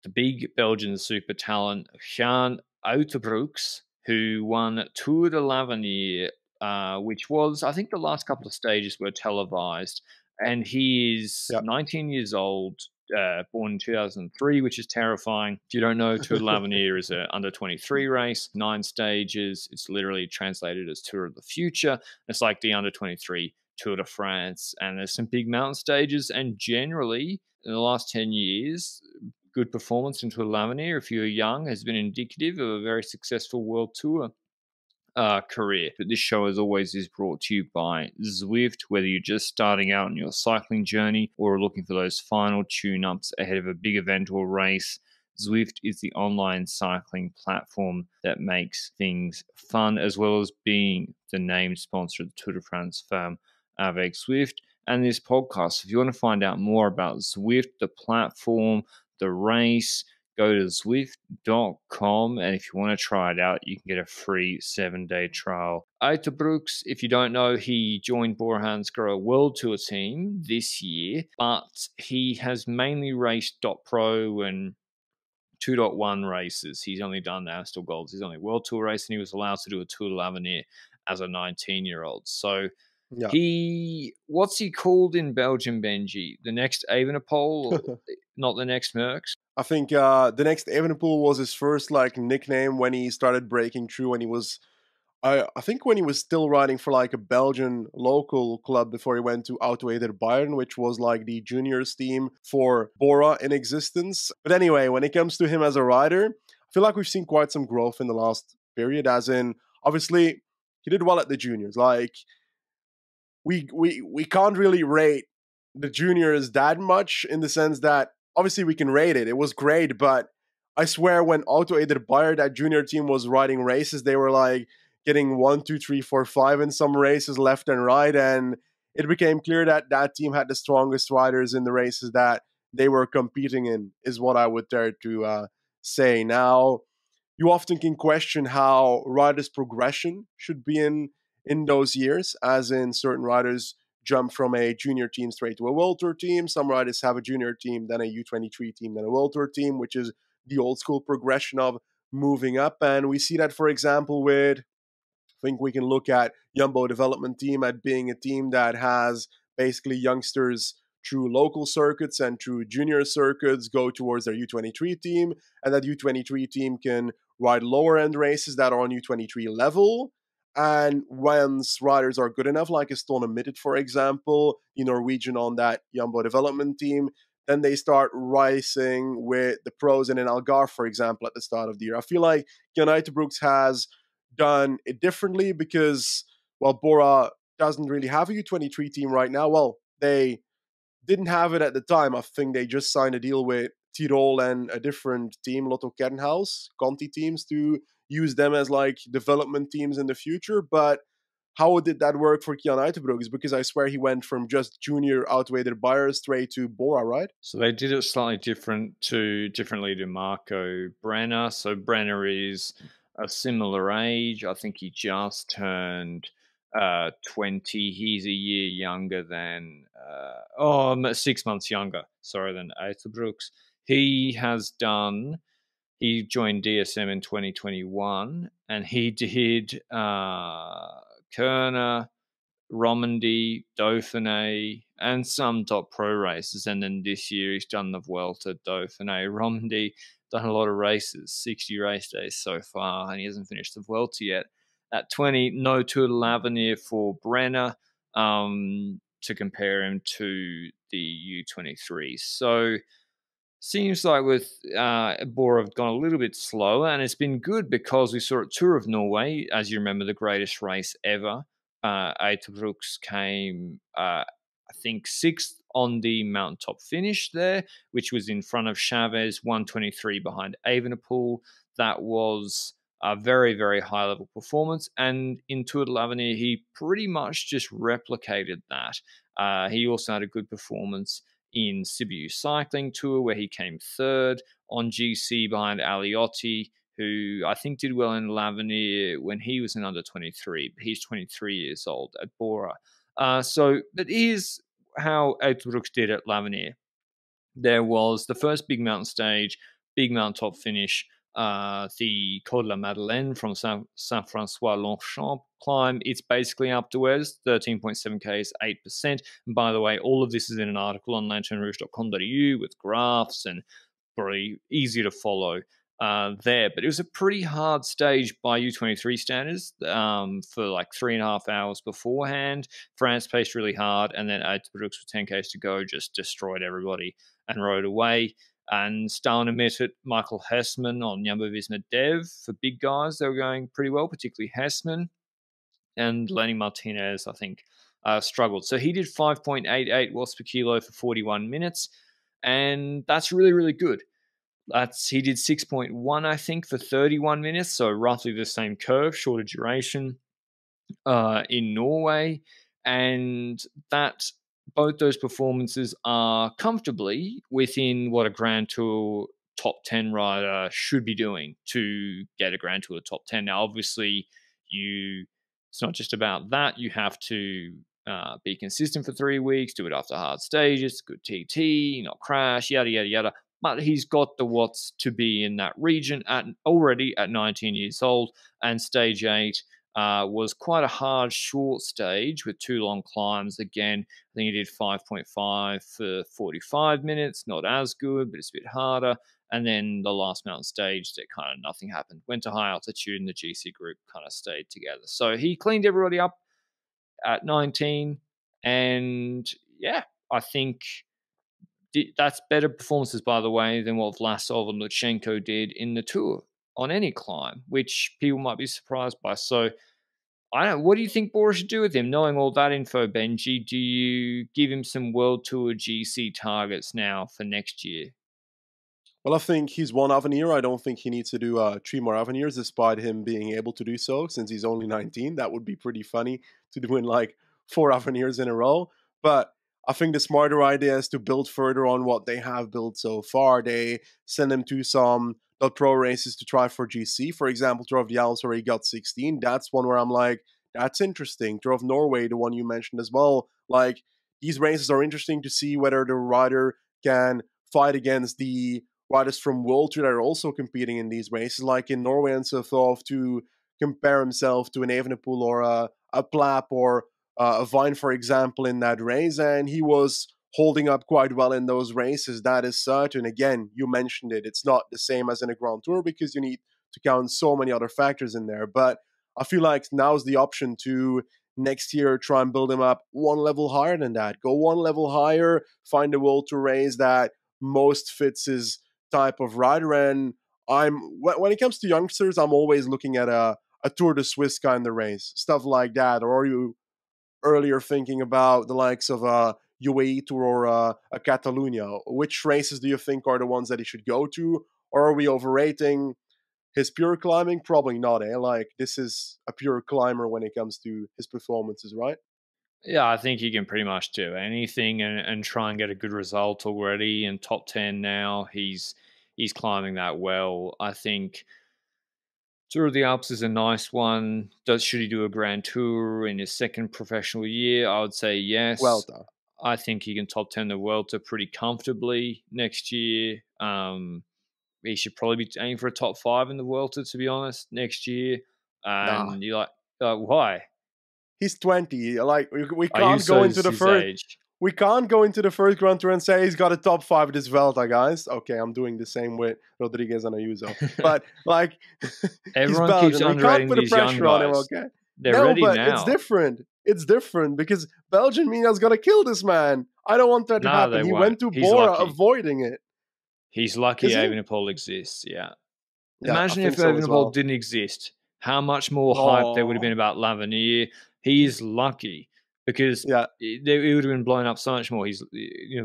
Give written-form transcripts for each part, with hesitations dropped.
the big Belgian super talent, Cian Uijtdebroeks, who won Tour de l'Avenir, which was, I think the last couple of stages were televised. And he is Yeah. 19 years old, born in 2003, which is terrifying. If you don't know, Tour de l'Avenir is an under-23 race, 9 stages. It's literally translated as Tour of the Future. It's like the under-23 Tour de France, and there's some big mountain stages. And generally, in the last 10 years, good performance in Tour de l'Avenir, if you're young, has been indicative of a very successful World Tour career. But this show, as always, is brought to you by Zwift. Whether you're just starting out on your cycling journey or looking for those final tune-ups ahead of a big event or race, Zwift is the online cycling platform that makes things fun, as well as being the named sponsor of the Tour de France Femme avec Zwift and this podcast. If you want to find out more about Zwift, the platform, the race, go to Zwift.com, and if you want to try it out, you can get a free 7-day trial. Uijtdebroeks, if you don't know, he joined Bora Hansgrohe World Tour team this year, but he has mainly raced .pro and 2.1 races. He's only done the Amstel Golds. He's only World Tour race, and he was allowed to do a Tour de l'Avenir as a 19-year-old. So Yeah. what's he called in Belgium, Benji? The next Evenepoel, not the next Merckx? I think the next Evenepoel was his first like nickname when he started breaking through, when he was, I think when he was still riding for like a Belgian local club before he went to Uijtdebroeks, which was like the juniors team for Bora in existence. But anyway, when it comes to him as a rider, I feel like we've seen quite some growth in the last period, as in, obviously, he did well at the juniors. Like, we can't really rate the juniors that much, in the sense that obviously we can rate it. It was great, but I swear when Uijtdebroeks, that junior team, was riding races, they were like getting 1, 2, 3, 4, 5 in some races left and right, and it became clear that that team had the strongest riders in the races that they were competing in, is what I would dare to say. Now, you often can question how riders' progression should be in those years, as in certain riders jump from a junior team straight to a World Tour team. Some riders have a junior team, then a U23 team, then a World Tour team, which is the old school progression of moving up. And we see that, for example, with, I think we can look at Jumbo Development Team at being a team that has basically youngsters through local circuits and through junior circuits go towards their U23 team, and that U23 team can ride lower end races that are on U23 level. And once riders are good enough, like Estona Mitted, for example, the Norwegian on that Jumbo Development Team, then they start racing with the pros and in Algarve, for example, at the start of the year. I feel like Cian Uijtdebroeks has done it differently because, well, Bora doesn't really have a U23 team right now. Well, they didn't have it at the time. I think they just signed a deal with Tirol and a different team, Lotto Kernhaus, Conti teams, to use them as like development teams in the future. But how did that work for Cian Uijtdebroeks? Because I swear he went from just junior Uijtdebroeks straight to Bora, right? So they did it slightly differently to Marco Brenner. So Brenner is a similar age. I think he just turned 20. He's a year younger than 6 months younger, than Uijtdebroeks. He joined DSM in 2021, and he did Kerner, Romandy, Dauphiné, and some top pro races. And then this year he's done the Vuelta, Dauphiné, Romandy, done a lot of races, 60 race days so far, and he hasn't finished the Vuelta yet. At 20, no Tour de l'Avenir for Brenner, to compare him to the U23. So seems like with Bora have gone a little bit slower, and it's been good because we saw at Tour of Norway, as you remember, the greatest race ever. Uijtdebroeks came, I think, 6th on the mountaintop finish there, which was in front of Chavez, 123 behind Evenepoel. That was a very, very high-level performance. And in Tour de l'Avenir, he pretty much just replicated that. He also had a good performance in Sibiu Cycling Tour, where he came 3rd on GC behind Aliotti, who I think did well in l'Avenir when he was an under 23. He's 23 years old at Bora. So that is how Uijtdebroeks did at l'Avenir. There was the first big mountain stage, big mountaintop finish. The Col de la Madeleine from Saint-Francois-Longchamp climb. It's basically up to Wes, 13.7 Ks, 8%. And by the way, all of this is in an article on lanternerouge.com.au with graphs and very easy to follow there. But it was a pretty hard stage by U23 standards for like 3.5 hours beforehand. France paced really hard, and then Uijtdebroeks with 10 Ks to go just destroyed everybody and rode away. And Stalin admitted Michael Hessman on Jumbo Visma Dev. For big guys, they were going pretty well, particularly Hessman. And Lenny Martinez, I think, struggled. So he did 5.88 watts per kilo for 41 minutes. And that's really, really good. He did 6.1, I think, for 31 minutes. So roughly the same curve, shorter duration in Norway. And that both those performances are comfortably within what a Grand Tour top 10 rider should be doing to get a Grand Tour top 10. Now, obviously, it's not just about that. You have to be consistent for 3 weeks, do it after hard stages, good TT, not crash, yada, yada, yada. But he's got the watts to be in that region already at 19 years old. And stage 8 was quite a hard, short stage with 2 long climbs. Again, I think he did 5.5 for 45 minutes. Not as good, but it's a bit harder. And then the last mountain stage, that kind of nothing happened. Went to high altitude, and the GC group kind of stayed together. So he cleaned everybody up at 19. And yeah, I think that's better performances, by the way, than what Vlasov and Lutsenko did in the Tour on any climb, which people might be surprised by. So I don't know. What do you think Bora should do with him? Knowing all that info, Benji, do you give him some World Tour GC targets now for next year? Well, I think he's one Avenir. I don't think he needs to do 3 more Avenirs, despite him being able to do so, since he's only 19. That would be pretty funny to do in like 4 Avenirs in a row. But I think the smarter idea is to build further on what they have built so far. They send him to some .pro races to try for GC. For example, Tour of the Alps, where he got 16. That's one where I'm like, that's interesting. Tour of Norway, the one you mentioned as well. Like, these races are interesting to see whether the rider can fight against the riders from World Tour that are also competing in these races, like in Norway and so forth, to compare himself to an Evenepoel or a Plap or a Vine, for example, in that race. And he was holding up quite well in those races, that is certain. Again, you mentioned it. It's not the same as in a Grand Tour because you need to count so many other factors in there. But I feel like now's the option to next year try and build him up one level higher than that. Go one level higher, find a World Tour race that most fits his type of rider. And when it comes to youngsters, I'm always looking at a Tour de Suisse kind of race, stuff like that. Or are you earlier thinking about the likes of a UAE Tour or a Catalunya? Which races do you think are the ones that he should go to? Or are we overrating his pure climbing? Probably not, eh? Like, this is a pure climber when it comes to his performances, right? Yeah, I think he can pretty much do anything and try and get a good result already. In top 10 now, he's climbing that well. I think Tour of the Alps is a nice one. Should he do a Grand Tour in his second professional year? I would say yes. Well done. I think he can top 10 the Vuelta pretty comfortably next year. He should probably be aiming for a top 5 in the Vuelta, to be honest, next year. And you're like, why? He's 20. Like, we Are can't go into the his first. age? We can't go into the first Grand Tour and say he's got a top 5 at this Vuelta, guys. Okay, I'm doing the same with Rodriguez and Ayuso. But, like, Everyone he's keeps Belgian. We can't underrating put the these young pressure on him, guys. okay? They're ready but now. it's different. It's different because Belgian media's going to kill this man. I don't want that to happen. He went to Bora avoiding it. He's lucky Evenepoel exists, yeah. Imagine if so Evenepoel didn't exist. How much more hype there would have been about L'Avenir. He is lucky because it would have been blown up so much more. He's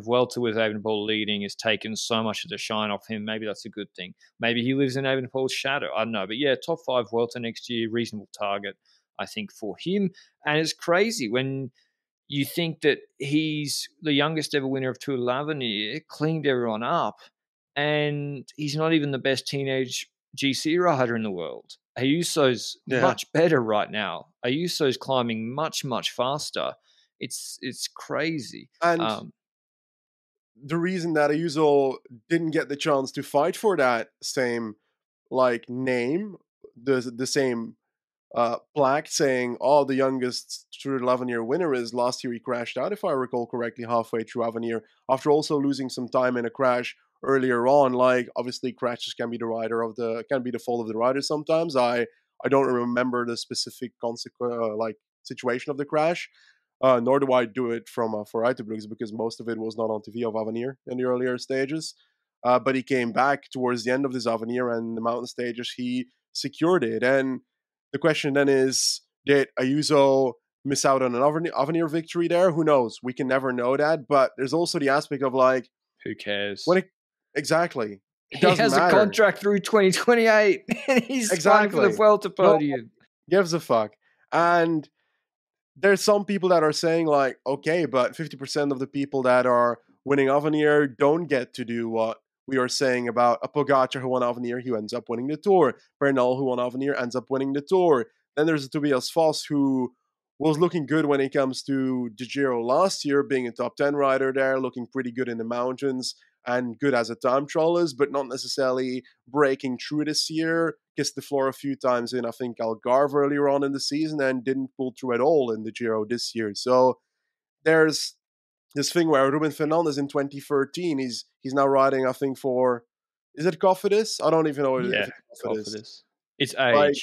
Vuelta with Evenepoel leading has taken so much of the shine off him. Maybe that's a good thing. Maybe he lives in Evenepoel's shadow. I don't know. But yeah, top 5 Vuelta next year, reasonable target, I think, for him. And it's crazy when you think that he's the youngest ever winner of Tour de l'Avenir, cleaned everyone up, and he's not even the best teenage GC rider in the world. Ayuso's much better right now. Ayuso's climbing much, much faster. It's crazy. And the reason that Ayuso didn't get the chance to fight for that same like name, the same plaque saying, "Oh, the youngest through 11-year winner is last year he crashed out, if I recall correctly, halfway through Avenir after also losing some time in a crash earlier on." Like, obviously, crashes can be the fault of the rider sometimes. I don't remember the specific like situation of the crash. Nor do I do it from for Uijtdebroeks because most of it was not on TV of Avenir in the earlier stages. But he came back towards the end of this Avenir and the mountain stages. He secured it, and the question then is, did Ayuso miss out on an Avenir victory there? Who knows? We can never know that. But there's also the aspect of like, Who cares? Exactly. It He doesn't has a matter. contract through 2028 and he's fighting for the Vuelta podium. No gives a fuck. And there's some people that are saying like, okay, but 50% of the people that are winning Avenir don't get to do what we are saying about a Pogacar who won Avenir, who ends up winning the Tour. Bernal, who won Avenir, ends up winning the Tour. Then there's Tobias Vos, who was looking good when it comes to the Giro last year, being a top 10 rider there, looking pretty good in the mountains and good as a time trialist, but not necessarily breaking through this year. Kissed the floor a few times in, I think, Algarve earlier on in the season and didn't pull through at all in the Giro this year. So there's this thing where Ruben Fernandez in 2013, he's now riding, I think, for, is it Cofidis? I don't even know if it's Cofidis. It's age. Like,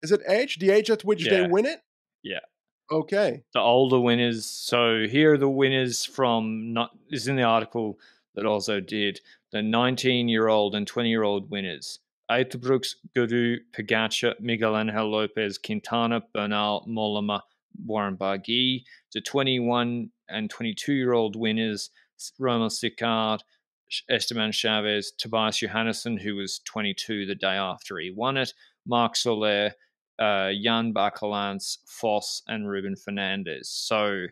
is it age? The age at which they win it? Yeah. Okay. The older winners. So here are the winners from, is in the article that also did, the 19-year-old and 20-year-old winners. Uijtdebroeks, Guru, Pogacar, Miguel Angel Lopez, Quintana, Bernal, Mollema, Warren Barguil. The 21 and 22-year-old winners, Romain Sicard, Esteban Chavez, Tobias Johannesson, who was 22 the day after he won it, Marc Soler, Jan Bakelants, Vos, and Ruben Fernandez. So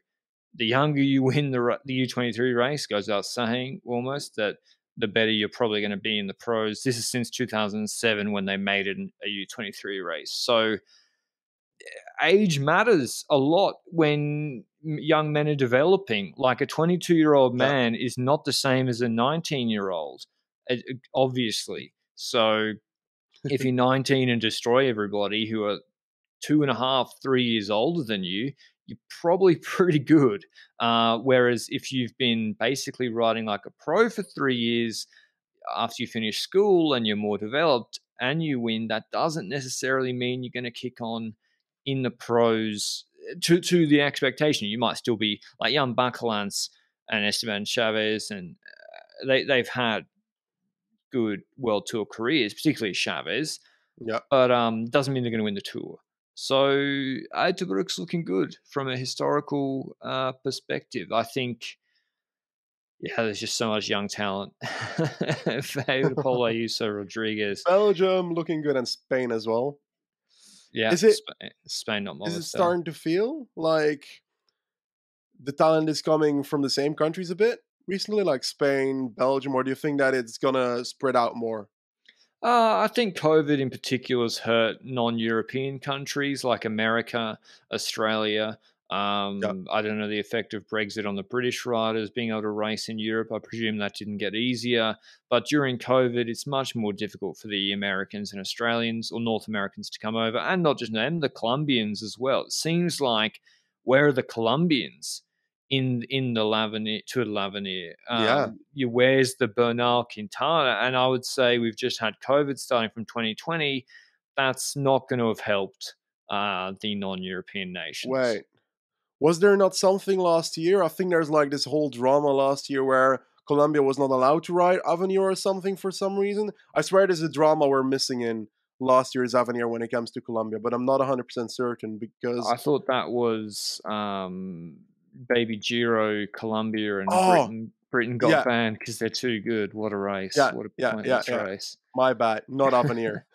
the younger you win the U23 race, goes without saying almost, that the better you're probably going to be in the pros. This is since 2007 when they made it a U23 race. So age matters a lot when young men are developing. Like a 22-year-old man is not the same as a 19-year-old, obviously. So if you're 19 and destroy everybody who are 2.5, 3 years older than you, you're probably pretty good. Whereas if you've been basically riding like a pro for 3 years after you finish school and you're more developed and you win, that doesn't necessarily mean you're going to kick on in the pros to the expectation. You might still be like Jan Bakelants and Esteban Chavez, and they've had good World Tour careers, particularly Chavez. Yeah. But doesn't mean they're going to win the Tour. So Uijtdebroeks looking good from a historical perspective. I think, there's just so much young talent. Paul Ayuso, Rodriguez. Belgium looking good, and Spain as well. Yeah, is it Spain not Movistar. Is it starting to feel like the talent is coming from the same countries a bit recently, like Spain, Belgium, or do you think that it's gonna spread out more? I think COVID in particular has hurt non-European countries like America, Australia. I don't know the effect of Brexit on the British riders being able to race in Europe. I presume that didn't get easier. But during COVID, it's much more difficult for the Americans and Australians or North Americans to come over, and not just them, the Colombians as well. It seems like, where are the Colombians in the L'Avenir, Tour de l'Avenir? Where's the Bernal, Quintana? And I would say we've just had COVID starting from 2020. That's not going to have helped the non-European nations. Wait, was there not something last year? I think there's like this whole drama last year where Colombia was not allowed to ride Avenir or something for some reason. I swear there's a drama we're missing in last year's Avenir when it comes to Colombia, but I'm not 100% certain because I thought that was Baby Giro, Colombia, and Britain got banned because they're too good. What a race! What a pointless race. My bad, not Avenir.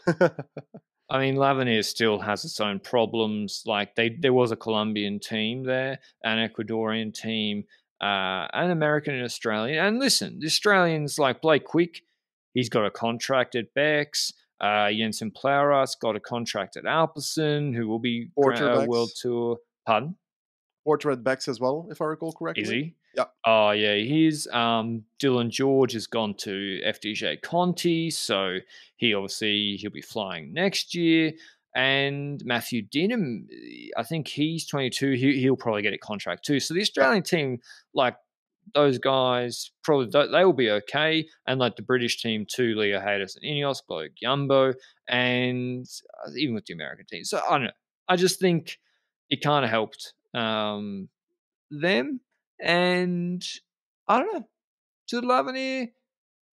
I mean, L'Avenir still has its own problems. Like there was a Colombian team there, an Ecuadorian team, an American and Australian. And listen, the Australians like Blake Quick, he's got a contract at Bex. Jensen Plauras got a contract at Alpecin, who will be World Tour. Pardon? Portrait Bex as well, if I recall correctly. Is he? Yeah. Oh yeah, he's Dylan George has gone to FDJ Conti, so he'll be flying next year. And Matthew Dinham, I think he's 22. He'll probably get a contract too. So the Yeah. Australian team, like those guys, probably they will be okay. And like the British team too, Leo Hayes and Ineos, Bloke Jumbo, and even with the American team. So I don't know. I just think it kind of helped them. And I don't know. To the Lavenir,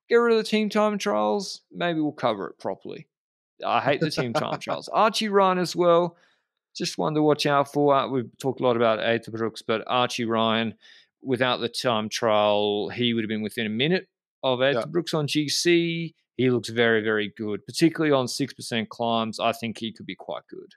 get rid of the team time trials. Maybe we'll cover it properly. I hate the team time trials. Archie Ryan as well. Just one to watch out for. We've talked a lot about Uijtdebroeks, but Archie Ryan, without the time trial, he would have been within a minute of Yeah. Uijtdebroeks on GC. He looks very, very good, particularly on 6% climbs. I think he could be quite good.